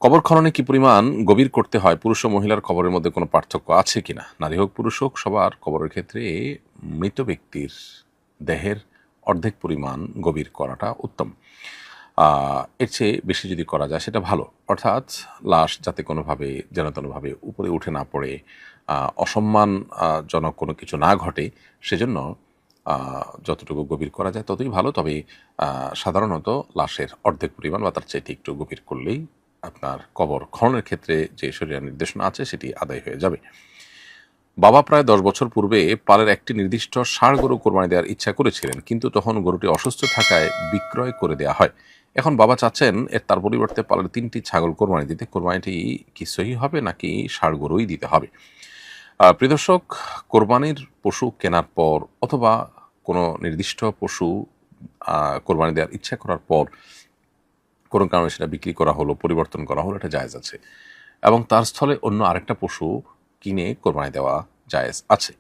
কবর খননে কি পরিমাণ গভীর করতে হয়, পুরুষ ও মহিলার কবরের মধ্যে কোনো পার্থক্য আছে কিনা? নারী হোক পুরুষ হোক সবার কবরের ক্ষেত্রে মৃত ব্যক্তির দেহের অর্ধেক পরিমাণ গভীর করাটা উত্তম। এর চেয়ে বেশি যদি করা যায় সেটা ভালো। অর্থাৎ লাশ যাতে কোনোভাবে যেন তেনভাবে উপরে উঠে না পড়ে, অসম্মান জনক কোনো কিছু না ঘটে, সেজন্য যতটুকু গভীর করা যায় ততই ভালো। তবে সাধারণত লাশের অর্ধেক পরিমাণ বা তার চাইতে একটু গভীর করলেই আপনার কবর খননের ক্ষেত্রে যে শরিয়া নির্দেশনা আছে সেটি আদায় হয়ে যাবে। বাবা প্রায় ১০ বছর পূর্বে পালের একটি নির্দিষ্ট ষাঁড় গরু কোরবানি দেওয়ার ইচ্ছা করেছিলেন, কিন্তু তখন গরুটি অসুস্থ থাকায় বিক্রয় করে দেওয়া হয়। এখন বাবা চাচ্ছেন তার পরিবর্তে পালের ৩টি ছাগল কোরবানি দিতে। কোরবানিটি কি সহি হবে নাকি ষাঁড় গরুই দিতে হবে? প্রিয় দর্শক, কোরবানির পশু কেনার পর অথবা কোনো নির্দিষ্ট পশু কোরবানি দেওয়ার ইচ্ছা করার পর কোনো কারণে সেটা বিক্রি করা হলো, পরিবর্তন করা হলো, এটা জায়েজ আছে। এবং তার স্থলে অন্য আরেকটা পশু কিনে কোরবানি দেওয়া জায়েজ আছে।